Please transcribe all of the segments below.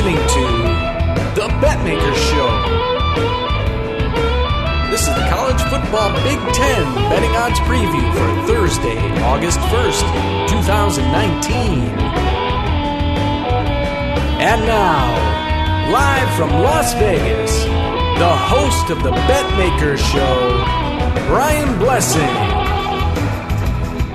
listening to the Betmaker Show. This is the College Football Big 10 betting odds preview for Thursday, August 1st, 2019. And now, live from Las Vegas, the host of the Betmaker Show, Brian Blessing.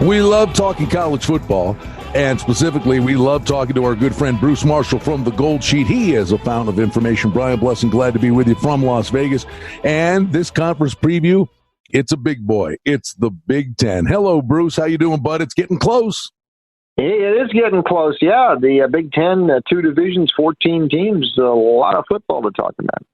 We love talking college football. And specifically, we love talking to our good friend Bruce Marshall from the Gold Sheet. He is a fountain of information. Brian Blessing, glad to be with you from Las Vegas. And this conference preview, it's a big boy. It's the Big 10. Hello, Bruce. How you doing, bud? It's getting close. It is getting close, yeah. The Big 10, 2 divisions, 14 teams, a lot of football to talk about.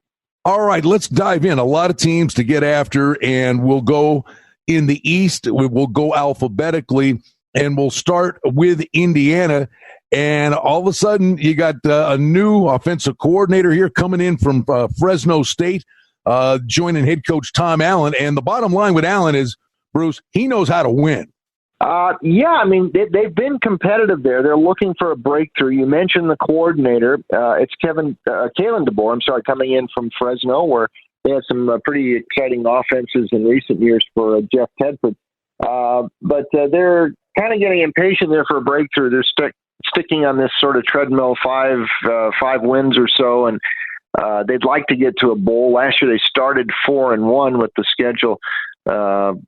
All right, let's dive in. A lot of teams to get after, and we'll go in the East. We'll go alphabetically. And we'll start with Indiana. And all of a sudden, you got a new offensive coordinator here coming in from Fresno State, joining head coach Tom Allen. And the bottom line with Allen is, Bruce, he knows how to win. Yeah, I mean, they've been competitive there. They're looking for a breakthrough. You mentioned the coordinator. It's Kalen DeBoer, coming in from Fresno, where they had some pretty exciting offenses in recent years for Jeff Tedford. But they're kind of getting impatient there for a breakthrough. They're sticking on this sort of treadmill, five wins or so, and they'd like to get to a bowl. Last year they started 4-1 with the schedule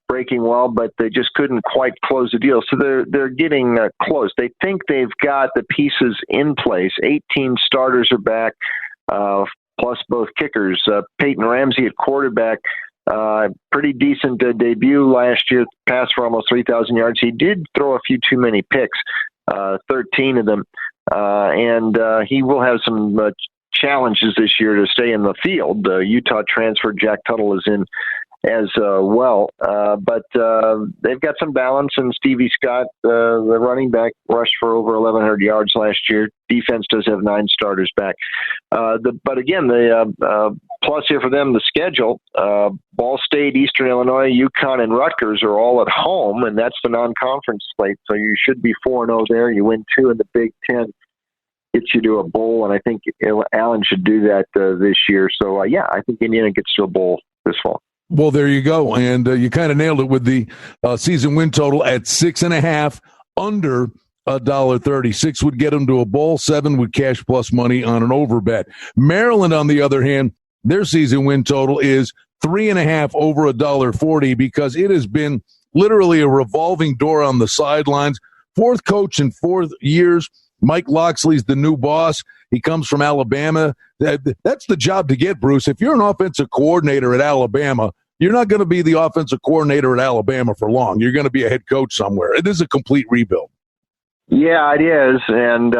breaking well, but they just couldn't quite close the deal. So they're getting close. They think they've got the pieces in place. 18 starters are back, plus both kickers. Peyton Ramsey at quarterback. Pretty decent debut last year, passed for almost 3,000 yards. He did throw a few too many picks, 13 of them, and he will have some challenges this year to stay in the field. Utah transfer Jack Tuttle is in as well, but they've got some balance, and Stevie Scott, the running back, rushed for over 1,100 yards last year. Defense does have 9 starters back. But again, the plus here for them, the schedule, Ball State, Eastern Illinois, UConn, and Rutgers are all at home, and that's the non-conference slate. So you should be 4-0 there. You win 2 in the Big 10, gets you to a bowl, and I think Allen should do that this year. So, yeah, I think Indiana gets to a bowl this fall. Well, there you go. And you kind of nailed it with the season win total at 6.5, under $1.30. 6 would get them to a bowl. 7 would cash plus money on an over bet. Maryland, on the other hand, their season win total is 3.5 over $1.40, because it has been literally a revolving door on the sidelines. 4th coach in 4 years. Mike Loxley's the new boss. He comes from Alabama. That's the job to get, Bruce. If you're an offensive coordinator at Alabama, you're not going to be the offensive coordinator at Alabama for long. You're going to be a head coach somewhere. It is a complete rebuild. Yeah, it is. And,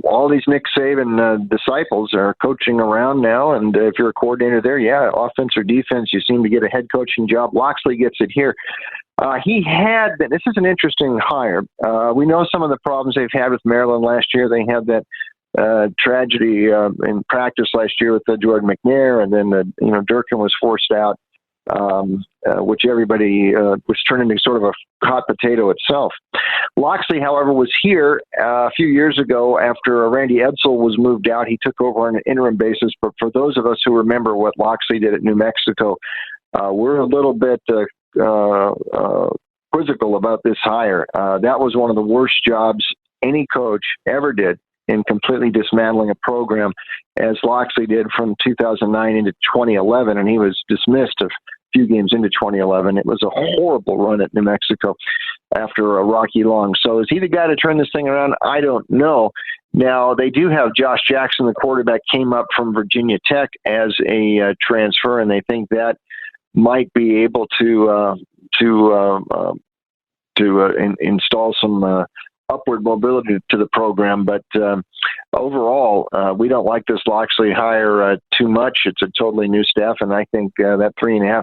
all these Nick Saban disciples are coaching around now. And if you're a coordinator there, yeah, offense or defense, you seem to get a head coaching job. Loxley gets it here. He had been, this is an interesting hire. We know some of the problems they've had with Maryland last year. They had that tragedy in practice last year with Jordan McNair, and then, Durkin was forced out, which everybody was turning into sort of a hot potato itself. Loxley, however, was here a few years ago after Randy Edsall was moved out. He took over on an interim basis. But for those of us who remember what Loxley did at New Mexico, we're a little bit quizzical about this hire. That was one of the worst jobs any coach ever did in completely dismantling a program, as Loxley did from 2009 into 2011, and he was dismissed a few games into 2011. It was a horrible run at New Mexico after a rocky long. So is he the guy to turn this thing around? I don't know. Now, they do have Josh Jackson, the quarterback, came up from Virginia Tech as a transfer, and they think that might be able to install some upward mobility to the program. But overall, we don't like this Loxley hire too much. It's a totally new staff, and I think that 3.5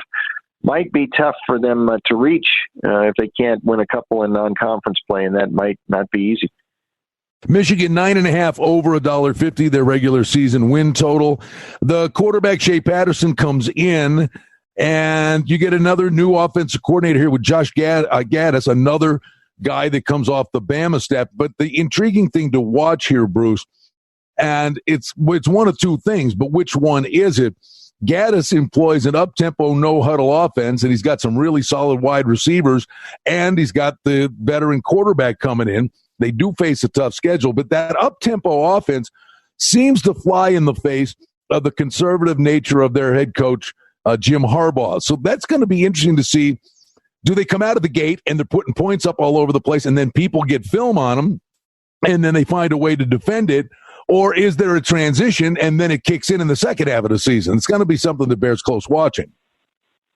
might be tough for them to reach if they can't win a couple in non-conference play, and that might not be easy. Michigan 9.5 over $1.50, their regular season win total. The quarterback Shea Patterson comes in, and you get another new offensive coordinator here with Josh Gaddis, another guy that comes off the Bama staff. But the intriguing thing to watch here, Bruce, And it's one of two things, but which one is it? Gaddis employs an up-tempo, no-huddle offense, and he's got some really solid wide receivers, and he's got the veteran quarterback coming in. They do face a tough schedule, but that up-tempo offense seems to fly in the face of the conservative nature of their head coach, Jim Harbaugh. So that's going to be interesting to see. Do they come out of the gate and they're putting points up all over the place, and then people get film on them, and then they find a way to defend it? Or is there a transition and then it kicks in the second half of the season? It's going to be something that bears close watching.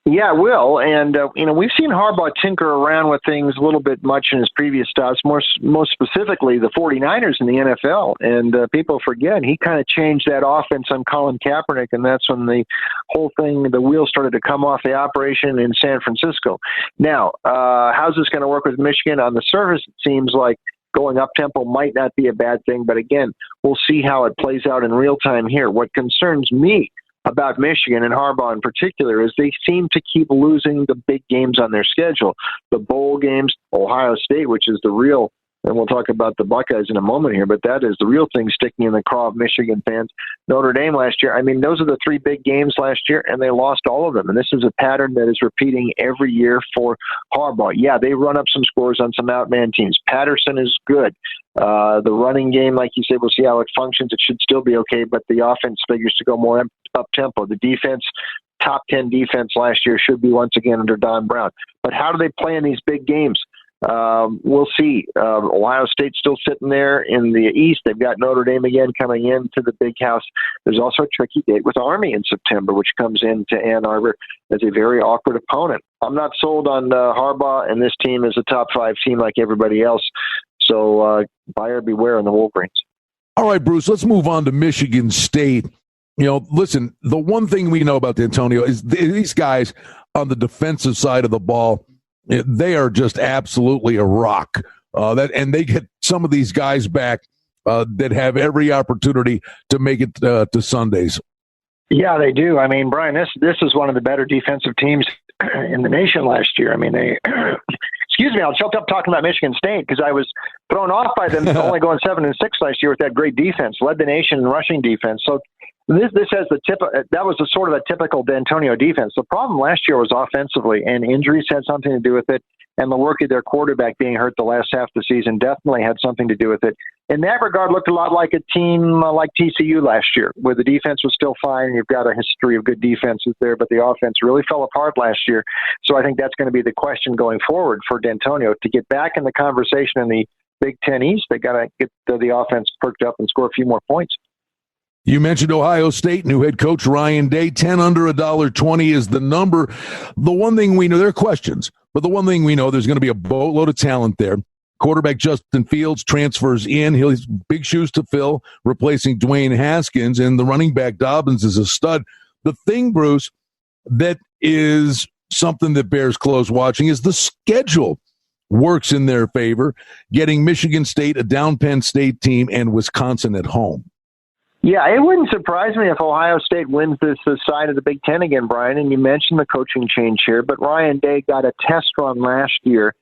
Yeah, it will. And, we've seen Harbaugh tinker around with things a little bit much in his previous stops, most specifically the 49ers in the NFL. And people forget he kind of changed that offense on Colin Kaepernick, and that's when the whole thing, the wheels started to come off the operation in San Francisco. Now, how's this going to work with Michigan? On the surface, it seems like going up-tempo might not be a bad thing, but again, we'll see how it plays out in real time here. What concerns me about Michigan and Harbaugh in particular is they seem to keep losing the big games on their schedule. The bowl games, Ohio State, which is the real, and we'll talk about the Buckeyes in a moment here, but that is the real thing sticking in the craw of Michigan fans. Notre Dame last year, those are the three big games last year, and they lost all of them. And this is a pattern that is repeating every year for Harbaugh. Yeah, they run up some scores on some outman teams. Patterson is good. The running game, like you said, we'll see how it functions. It should still be okay, but the offense figures to go more up-tempo. The defense, top 10 defense last year, should be once again under Don Brown. But how do they play in these big games? We'll see. Ohio State's still sitting there in the East. They've got Notre Dame again coming into the big house. There's also a tricky date with Army in September, which comes into Ann Arbor as a very awkward opponent. I'm not sold on Harbaugh, and this team is a top 5 team like everybody else. So buyer beware on the Wolverines. All right, Bruce, let's move on to Michigan State. Listen, the one thing we know about D'Antonio is these guys on the defensive side of the ball, they are just absolutely a rock. And they get some of these guys back that have every opportunity to make it to Sundays. Yeah, they do. Brian, this is one of the better defensive teams in the nation last year. They excuse me, I choked up talking about Michigan State because I was thrown off by them only going 7-6 last year with that great defense, led the nation in rushing defense. So this has that was sort of a typical D'Antonio defense. The problem last year was offensively, and injuries had something to do with it, and the work of their quarterback being hurt the last half of the season definitely had something to do with it. In that regard, looked a lot like a team like TCU last year, where the defense was still fine. You've got a history of good defenses there, but the offense really fell apart last year. So I think that's going to be the question going forward for D'Antonio. To get back in the conversation in the Big Ten East, they got to get the offense perked up and score a few more points. You mentioned Ohio State, new head coach Ryan Day. 10 under $1.20 is the number. The one thing we know, there are questions, but the one thing we know, there's going to be a boatload of talent there. Quarterback Justin Fields transfers in. He's big shoes to fill, replacing Dwayne Haskins, and the running back Dobbins is a stud. The thing, Bruce, that is something that bears close watching is the schedule works in their favor, getting Michigan State, a down Penn State team, and Wisconsin at home. Yeah, it wouldn't surprise me if Ohio State wins this side of the Big Ten again, Brian. And you mentioned the coaching change here, but Ryan Day got a test run last year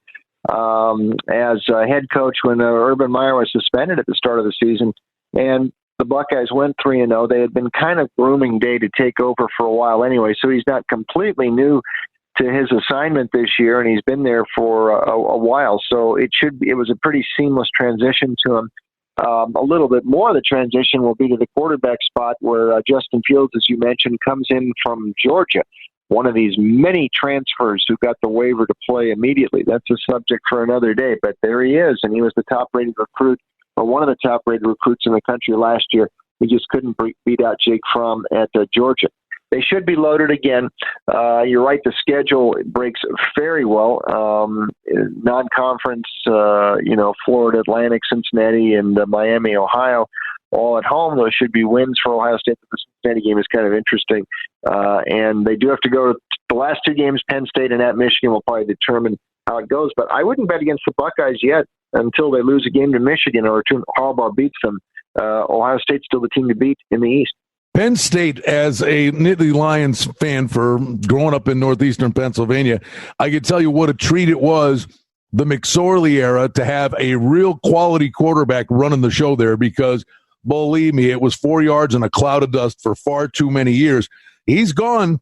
as head coach when Urban Meyer was suspended at the start of the season, and the Buckeyes went 3-0. They had been kind of grooming Day to take over for a while anyway, so he's not completely new to his assignment this year, and he's been there for a while. So it was a pretty seamless transition to him. A little bit more of the transition will be to the quarterback spot where Justin Fields, as you mentioned, comes in from Georgia, one of these many transfers who got the waiver to play immediately. That's a subject for another day, but there he is, and he was the top-rated recruit, or one of the top-rated recruits in the country last year. He just couldn't beat out Jake Fromm at Georgia. They should be loaded again. You're right, the schedule breaks very well. Non-conference, Florida, Atlantic, Cincinnati, and Miami, Ohio, all at home. Those should be wins for Ohio State. The Cincinnati game is kind of interesting. And they do have to go to the last two games, Penn State and at Michigan, will probably determine how it goes. But I wouldn't bet against the Buckeyes yet until they lose a game to Michigan or Harbaugh beats them. Ohio State's still the team to beat in the East. Penn State, as a Nittany Lions fan for growing up in northeastern Pennsylvania, I can tell you what a treat it was, the McSorley era, to have a real quality quarterback running the show there, because believe me, it was 4 yards in a cloud of dust for far too many years. He's gone.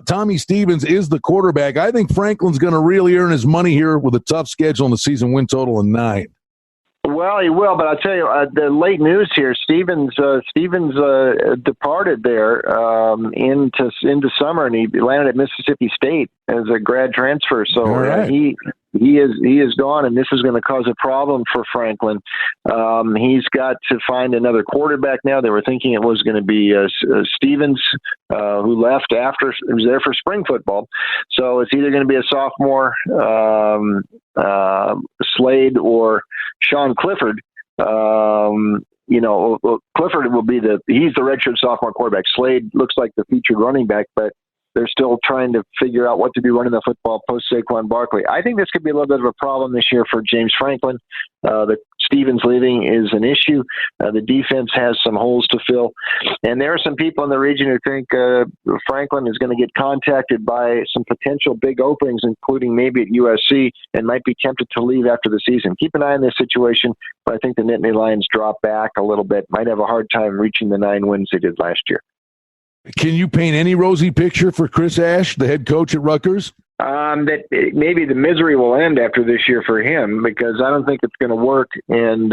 Tommy Stevens is the quarterback. I think Franklin's going to really earn his money here with a tough schedule and the season win total of 9. Well, he will, but I'll tell you, the late news here, Stevens departed there into summer, and he landed at Mississippi State as a grad transfer. So right. he is gone, and this is going to cause a problem for Franklin. He's got to find another quarterback now. They were thinking it was going to be Stevens, who left after he was there for spring football. So it's either going to be a sophomore, Slade, or Sean Clifford. Clifford will be he's the redshirt sophomore quarterback. Slade looks like the featured running back, but they're still trying to figure out what to do running the football post Saquon Barkley. I think this could be a little bit of a problem this year for James Franklin. The Stevens leaving is an issue. The defense has some holes to fill. And there are some people in the region who think Franklin is going to get contacted by some potential big openings, including maybe at USC, and might be tempted to leave after the season. Keep an eye on this situation, but I think the Nittany Lions drop back a little bit, might have a hard time reaching the 9 wins they did last year. Can you paint any rosy picture for Chris Ash, the head coach at Rutgers? That maybe the misery will end after this year for him, because I don't think it's going to work, and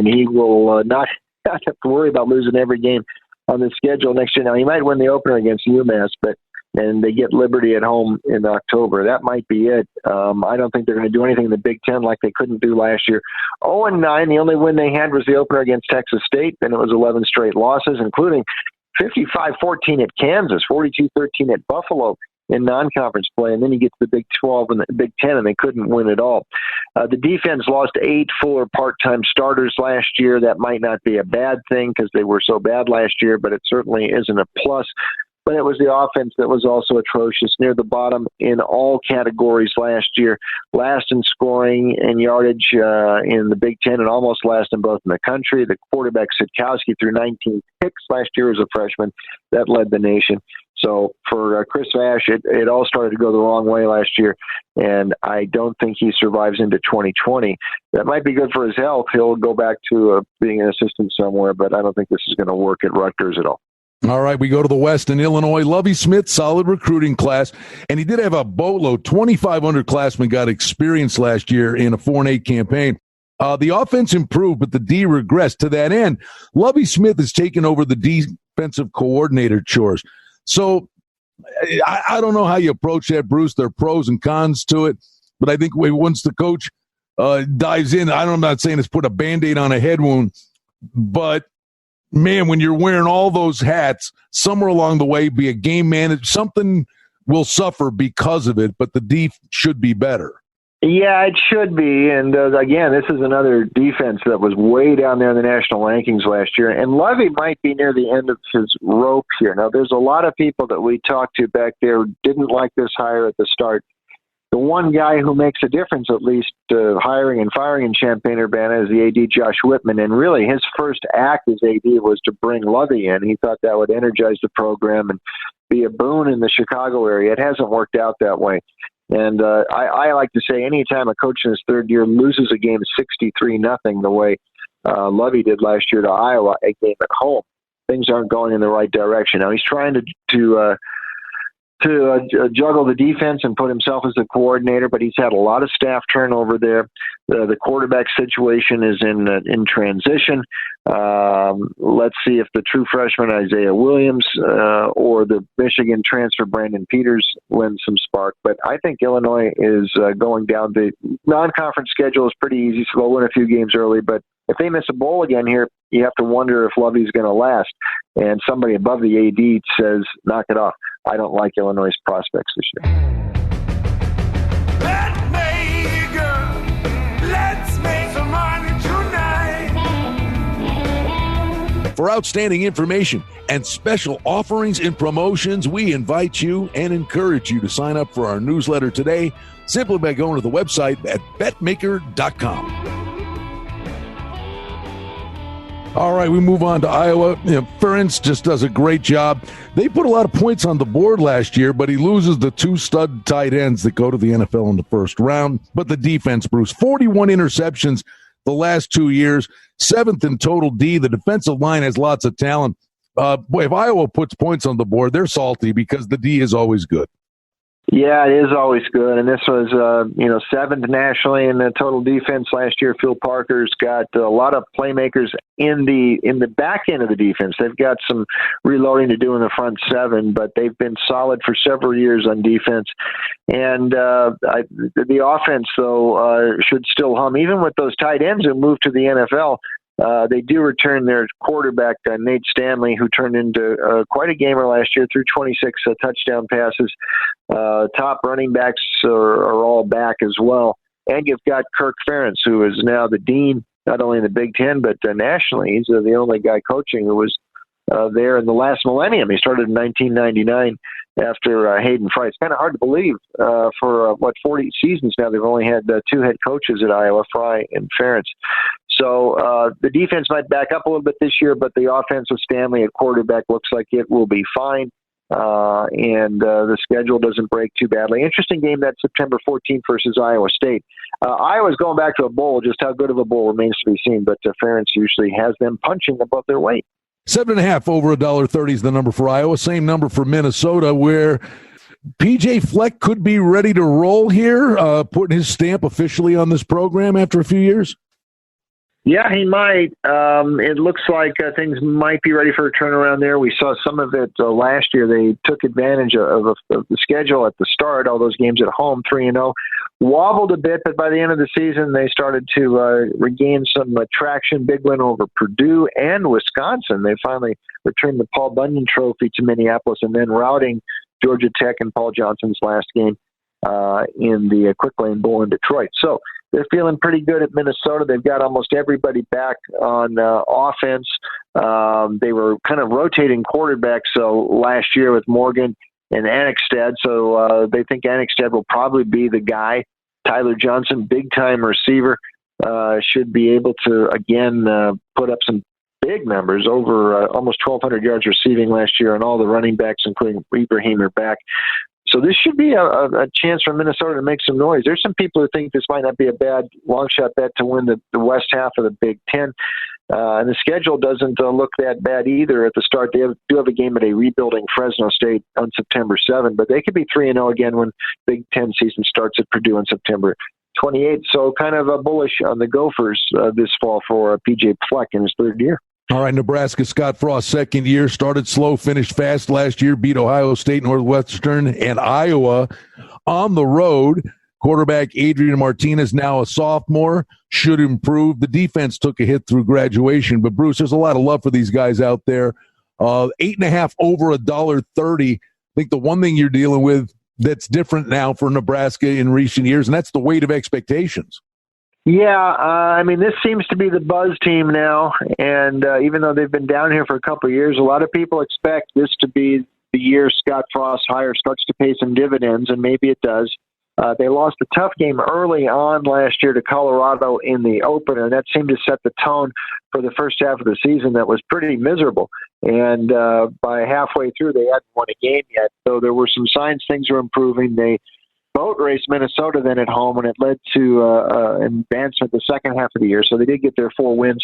he will not have to worry about losing every game on the schedule next year. Now, he might win the opener against UMass, and they get Liberty at home in October. That might be it. I don't think they're going to do anything in the Big Ten like they couldn't do last year. 0-9, the only win they had was the opener against Texas State, and it was 11 straight losses, including 55-14 at Kansas, 42-13 at Buffalo in non-conference play, and then you get to the Big 12 and the Big 10, and they couldn't win at all. The defense lost 8 full or part-time starters last year. That might not be a bad thing because they were so bad last year, but it certainly isn't a plus. But it was the offense that was also atrocious, near the bottom in all categories last year, last in scoring and yardage in the Big Ten, and almost last in both in the country. The quarterback, Sitkowski, threw 19 picks last year as a freshman. That led the nation. So for Chris Ash, it all started to go the wrong way last year, and I don't think he survives into 2020. That might be good for his health. He'll go back to being an assistant somewhere, but I don't think this is going to work at Rutgers at all. All right, we go to the West in Illinois. Lovie Smith, solid recruiting class, and he did have a boatload. 25 underclassmen got experience last year in a 4-8 campaign. The offense improved, but the D regressed. To that end, Lovie Smith has taken over the defensive coordinator chores. So I don't know how you approach that, Bruce. There are pros and cons to it, but I think once the coach dives in, I'm not saying it's put a Band-Aid on a head wound, but man, when you're wearing all those hats, somewhere along the way, be a game manager, something will suffer because of it, but the D should be better. Yeah, it should be. And again, this is another defense that was way down there in the national rankings last year. And Lovie might be near the end of his rope here. Now, there's a lot of people that we talked to back there who didn't like this hire at the start. The one guy who makes a difference, at least hiring and firing in Champaign-Urbana, is the AD Josh Whitman. And really, his first act as AD was to bring Lovie in. He thought that would energize the program and be a boon in the Chicago area. It hasn't worked out that way. And I like to say anytime a coach in his third year loses a game 63-0 the way Lovie did last year to Iowa, a game at home, things aren't going in the right direction. Now, he's trying to juggle the defense and put himself as the coordinator, but he's had a lot of staff turnover there. The quarterback situation is in transition. Let's see if the true freshman Isaiah Williams or the Michigan transfer Brandon Peters lend some spark. But I think Illinois is going down. The non-conference schedule is pretty easy, so they'll win a few games early. But if they miss a bowl again here, you have to wonder if Lovie's going to last. And somebody above the AD says, knock it off. I don't like Illinois' prospects this year. Betmaker, let's make some money tonight. For outstanding information and special offerings and promotions, we invite you and encourage you to sign up for our newsletter today simply by going to the website at betmaker.com. All right, we move on to Iowa. Ferentz just does a great job. They put a lot of points on the board last year, but he loses the 2 stud tight ends that go to the NFL in the first round. But the defense, Bruce, 41 interceptions the last 2 years, 7th in total D. The defensive line has lots of talent. Boy, if Iowa puts points on the board, they're salty because the D is always good. Yeah, it is always good, and this was, 7th nationally in the total defense last year. Phil Parker's got a lot of playmakers in the back end of the defense. They've got some reloading to do in the front seven, but they've been solid for several years on defense. And the offense, though, should still hum, even with those tight ends who moved to the NFL. They do return their quarterback, Nate Stanley, who turned into quite a gamer last year, threw 26 touchdown passes. Top running backs are all back as well. And you've got Kirk Ferentz, who is now the dean, not only in the Big Ten, but nationally. He's the only guy coaching who was there in the last millennium. He started in 1999 after Hayden Fry. It's kind of hard to believe for 40 seasons now. They've only had 2 head coaches at Iowa, Fry and Ferentz. So the defense might back up a little bit this year, but the offense with Stanley at quarterback looks like it will be fine. And the schedule doesn't break too badly. Interesting game that September 14th versus Iowa State. Iowa's going back to a bowl. Just how good of a bowl remains to be seen, but Ferentz usually has them punching above their weight. 7.5 over $1.30 is the number for Iowa. Same number for Minnesota, where PJ Fleck could be ready to roll here, putting his stamp officially on this program after a few years. Yeah, he might. It looks like things might be ready for a turnaround there. We saw some of it last year. They took advantage of the schedule at the start, all those games at home, 3-0. Wobbled a bit, but by the end of the season, they started to regain some traction. Big win over Purdue and Wisconsin. They finally returned the Paul Bunyan Trophy to Minneapolis and then routing Georgia Tech in Paul Johnson's last game in the Quick Lane Bowl in Detroit. So they're feeling pretty good at Minnesota. They've got almost everybody back on offense. They were kind of rotating quarterbacks last year with Morgan and Annexstad, so they think Annexstad will probably be the guy. Tyler Johnson, big-time receiver, should be able to, again, put up some big numbers, over almost 1,200 yards receiving last year, and all the running backs, including Ibrahim, are back. So this should be a chance for Minnesota to make some noise. There's some people who think this might not be a bad long-shot bet to win the west half of the Big Ten. And the schedule doesn't look that bad either at the start. They do have a game at a rebuilding Fresno State on September 7th, but they could be 3-0 again when Big Ten season starts at Purdue on September 28th. So kind of bullish on the Gophers this fall for P.J. Fleck in his 3rd year. All right, Nebraska, Scott Frost, 2nd year, started slow, finished fast last year, beat Ohio State, Northwestern, and Iowa on the road. Quarterback Adrian Martinez, now a sophomore, should improve. The defense took a hit through graduation, but Bruce, there's a lot of love for these guys out there. 8.5 over $1.30. I think the one thing you're dealing with that's different now for Nebraska in recent years, and that's the weight of expectations. Yeah, this seems to be the buzz team now, and even though they've been down here for a couple of years, a lot of people expect this to be the year Scott Frost's hire starts to pay some dividends, and maybe it does. They lost a tough game early on last year to Colorado in the opener, and that seemed to set the tone for the first half of the season that was pretty miserable. And by halfway through, they hadn't won a game yet, so there were some signs things were improving. They boat raced Minnesota then at home, and it led to an advancement the second half of the year. So they did get their 4 wins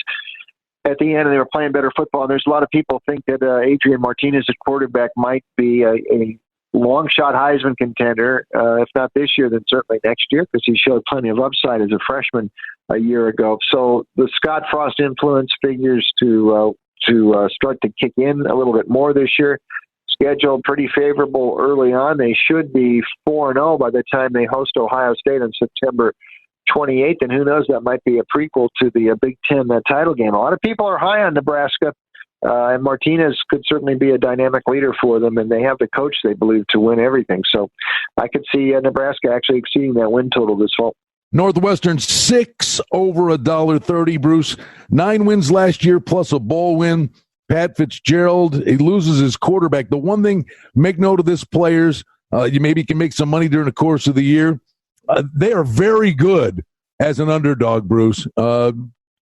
at the end, and they were playing better football. And there's a lot of people think that Adrian Martinez at quarterback might be a long shot Heisman contender, if not this year, then certainly next year, because he showed plenty of upside as a freshman a year ago. So the Scott Frost influence figures to start to kick in a little bit more this year. Schedule pretty favorable early on. They should be 4-0 by the time they host Ohio State on September 28th, and who knows, that might be a prequel to the Big Ten title game. A lot of people are high on Nebraska, and Martinez could certainly be a dynamic leader for them, and they have the coach they believe to win everything. So I could see Nebraska actually exceeding that win total this fall. Northwestern 6 over $1.30, Bruce. 9 wins last year plus a bowl win. Pat Fitzgerald, he loses his quarterback. The one thing, make note of this, players, you maybe can make some money during the course of the year. They are very good as an underdog, Bruce.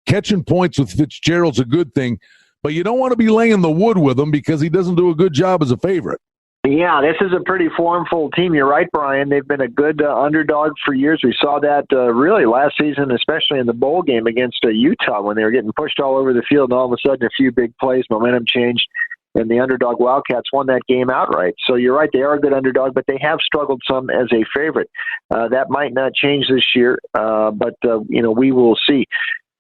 Catching points with Fitzgerald's a good thing, but you don't want to be laying the wood with him because he doesn't do a good job as a favorite. Yeah, this is a pretty formful team. You're right, Brian. They've been a good underdog for years. We saw that really last season, especially in the bowl game against Utah when they were getting pushed all over the field, and all of a sudden a few big plays, momentum changed, and the underdog Wildcats won that game outright. So you're right, they are a good underdog, but they have struggled some as a favorite. That might not change this year, but we will see.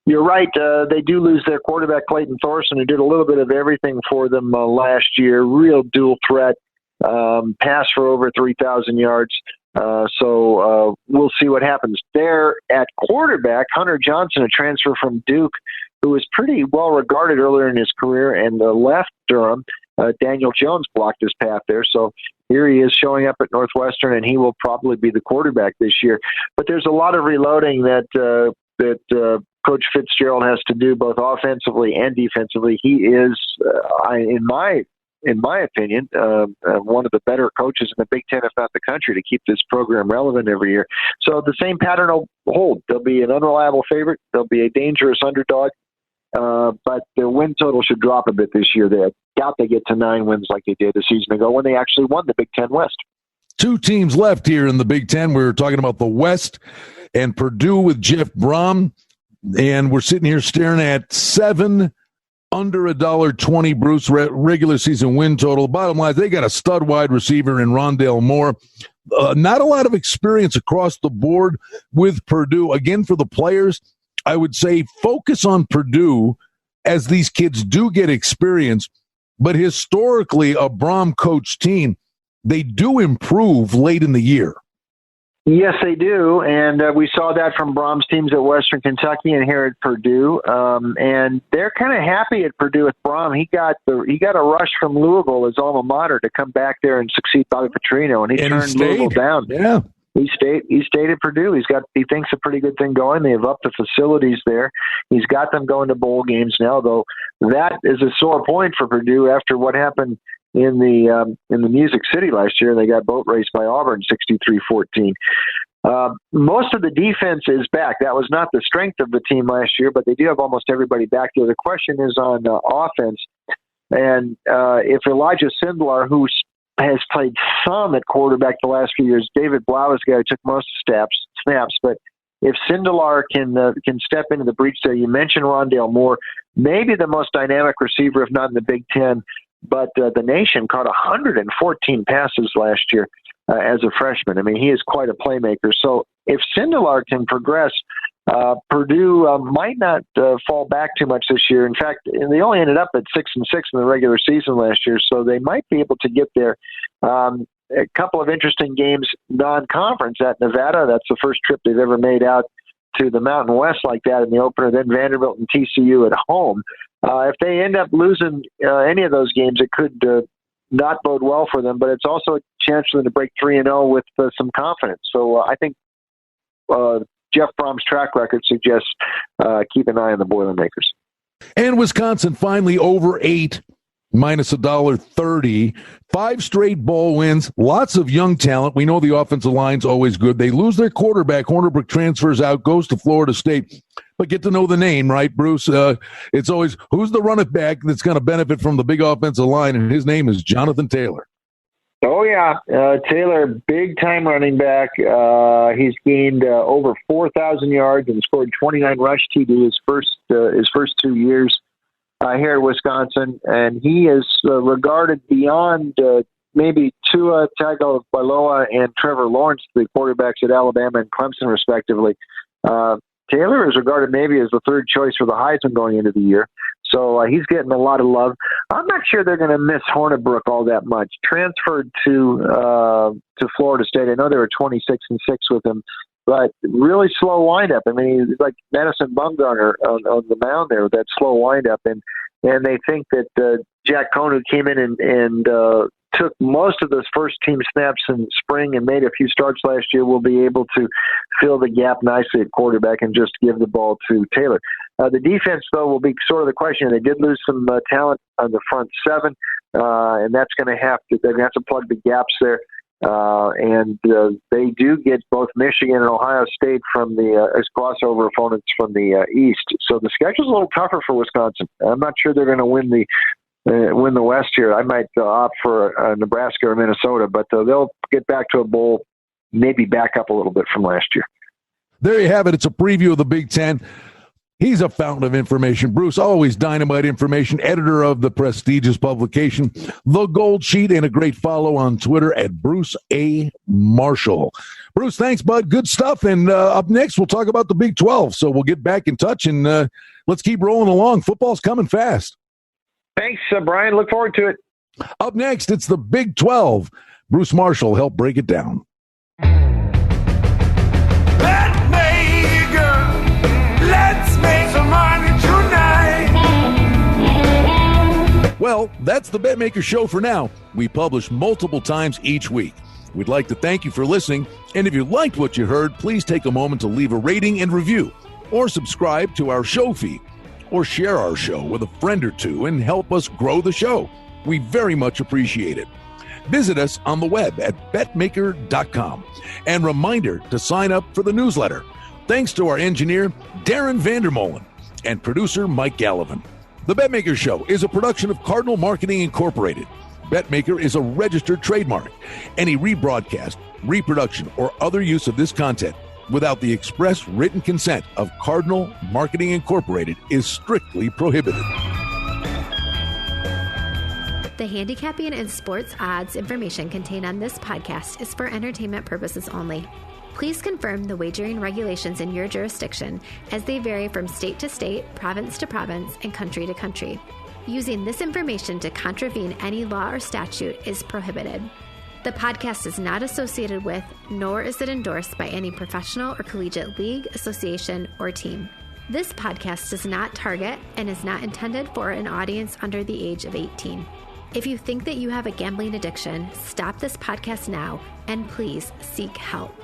You're right. They do lose their quarterback, Clayton Thorson, who did a little bit of everything for them last year. Real dual threat. Pass for over 3,000 yards. So we'll see what happens. There at quarterback, Hunter Johnson, a transfer from Duke, who was pretty well regarded earlier in his career and left Durham. Daniel Jones blocked his path there. So here he is showing up at Northwestern, and he will probably be the quarterback this year. But there's a lot of reloading that Coach Fitzgerald has to do both offensively and defensively. He is, in my opinion, one of the better coaches in the Big Ten, if not the country, to keep this program relevant every year. So the same pattern will hold. There'll be an unreliable favorite. There'll be a dangerous underdog. But their win total should drop a bit this year. They doubt they get to 9 wins like they did a season ago when they actually won the Big Ten West. 2 teams left here in the Big Ten. We were talking about the West and Purdue with Jeff Brom. And we're sitting here staring at 7 under $1.20, Bruce, regular season win total. Bottom line, they got a stud wide receiver in Rondale Moore. Not a lot of experience across the board with Purdue. Again, for the players, I would say focus on Purdue as these kids do get experience. But historically, a Brom coach team, they do improve late in the year. Yes, they do, and we saw that from Brom's teams at Western Kentucky and here at Purdue. And they're kind of happy at Purdue with Brom. He got a rush from Louisville, his alma mater, to come back there and succeed Bobby Petrino, and he turned Louisville down. Yeah, he stayed at Purdue. He thinks a pretty good thing going. They have upped the facilities there. He's got them going to bowl games now, though. That is a sore point for Purdue after what happened in the Music City last year. They got boat raced by Auburn 63-14. Most of the defense is back. That was not the strength of the team last year, but they do have almost everybody back there. The question is on offense. And if Elijah Sindlar, who has played some at quarterback the last few years, David Blau is the guy who took most snaps, but if Sindelar can step into the breach there, you mentioned Rondale Moore, maybe the most dynamic receiver, if not in the Big Ten. But the nation caught 114 passes last year as a freshman. I mean, he is quite a playmaker. So if Sindelar can progress, Purdue might not fall back too much this year. In fact, they only ended up at 6-6 in the regular season last year, so they might be able to get there. A couple of interesting games non-conference at Nevada. That's the first trip they've ever made out to the Mountain West like that in the opener. Then Vanderbilt and TCU at home. If they end up losing any of those games, it could not bode well for them, but it's also a chance for them to break 3-0 with some confidence. So I think Jeff Brom's track record suggests keep an eye on the Boilermakers. And Wisconsin finally over 8, minus $1.30. 5 straight bowl wins. Lots of young talent. We know the offensive line's always good. They lose their quarterback. Hornibrook transfers out, goes to Florida State. But get to know the name, right, Bruce? It's always, who's the running back that's going to benefit from the big offensive line? And his name is Jonathan Taylor. Oh, yeah. Taylor, big-time running back. He's gained over 4,000 yards and scored 29 rush TD his first 2 years here at Wisconsin. And he is regarded beyond maybe Tua Tagovailoa and Trevor Lawrence, the quarterbacks at Alabama and Clemson, respectively. Taylor is regarded maybe as the third choice for the Heisman going into the year. So he's getting a lot of love. I'm not sure they're going to miss Hornibrook all that much. Transferred to Florida State. I know they were 26-6 with him, but really slow windup. I mean, he's like Madison Bumgarner on the mound there with that slow windup. And they think that Jack Cohn, who came in and took most of those first-team snaps in spring and made a few starts last year, will be able to fill the gap nicely at quarterback and just give the ball to Taylor. The defense, though, will be sort of the question. They did lose some talent on the front seven, and that's going to they're going to have to plug the gaps there. And they do get both Michigan and Ohio State from as crossover opponents from the East. So the schedule's a little tougher for Wisconsin. I'm not sure they're going to win the win the West here. I might opt for Nebraska or Minnesota, but they'll get back to a bowl, maybe back up a little bit from last year. There you have it. It's a preview of the Big Ten. He's a fountain of information. Bruce, always dynamite information, editor of the prestigious publication, The Gold Sheet, and a great follow on Twitter at Bruce A. Marshall. Bruce, thanks, bud. Good stuff. And up next, we'll talk about the Big 12. So we'll get back in touch and let's keep rolling along. Football's coming fast. Thanks, Brian. Look forward to it. Up next, it's the Big 12. Bruce Marshall helped break it down. Let's make some money tonight. Well, that's the Betmaker Show for now. We publish multiple times each week. We'd like to thank you for listening, and if you liked what you heard, please take a moment to leave a rating and review, or subscribe to our show feed, or share our show with a friend or two and help us grow the show. We very much appreciate it. Visit us on the web at betmaker.com, and reminder to sign up for the newsletter. Thanks to our engineer, Darren Vandermolen, and producer, Mike Gallivan. The Betmaker Show is a production of Cardinal Marketing Incorporated. Betmaker is a registered trademark. Any rebroadcast, reproduction, or other use of this content without the express written consent of Cardinal Marketing Incorporated is strictly prohibited. The handicapping and sports odds information contained on this podcast is for entertainment purposes only. Please confirm the wagering regulations in your jurisdiction, as they vary from state to state, province to province, and country to country. Using this information to contravene any law or statute is prohibited. The podcast is not associated with, nor is it endorsed by any professional or collegiate league, association, or team. This podcast does not target and is not intended for an audience under the age of 18. If you think that you have a gambling addiction, stop this podcast now and please seek help.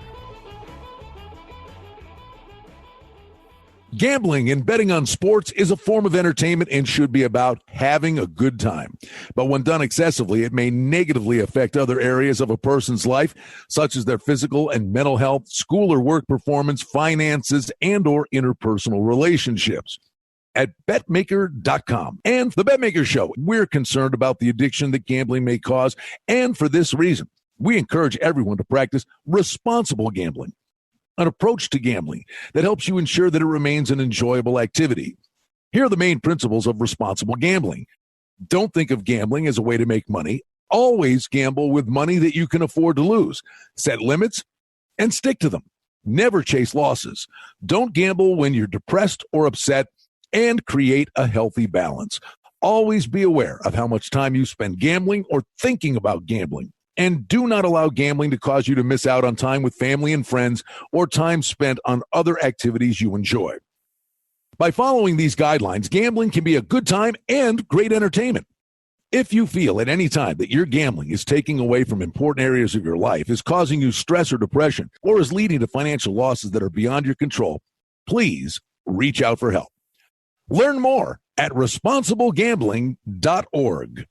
Gambling and betting on sports is a form of entertainment and should be about having a good time. But when done excessively, it may negatively affect other areas of a person's life, such as their physical and mental health, school or work performance, finances, and or interpersonal relationships. At Betmaker.com and The Betmaker Show, we're concerned about the addiction that gambling may cause, and for this reason, we encourage everyone to practice responsible gambling. An approach to gambling that helps you ensure that it remains an enjoyable activity. Here are the main principles of responsible gambling. Don't think of gambling as a way to make money. Always gamble with money that you can afford to lose. Set limits and stick to them. Never chase losses. Don't gamble when you're depressed or upset, and create a healthy balance. Always be aware of how much time you spend gambling or thinking about gambling. And do not allow gambling to cause you to miss out on time with family and friends or time spent on other activities you enjoy. By following these guidelines, gambling can be a good time and great entertainment. If you feel at any time that your gambling is taking away from important areas of your life, is causing you stress or depression, or is leading to financial losses that are beyond your control, please reach out for help. Learn more at responsiblegambling.org.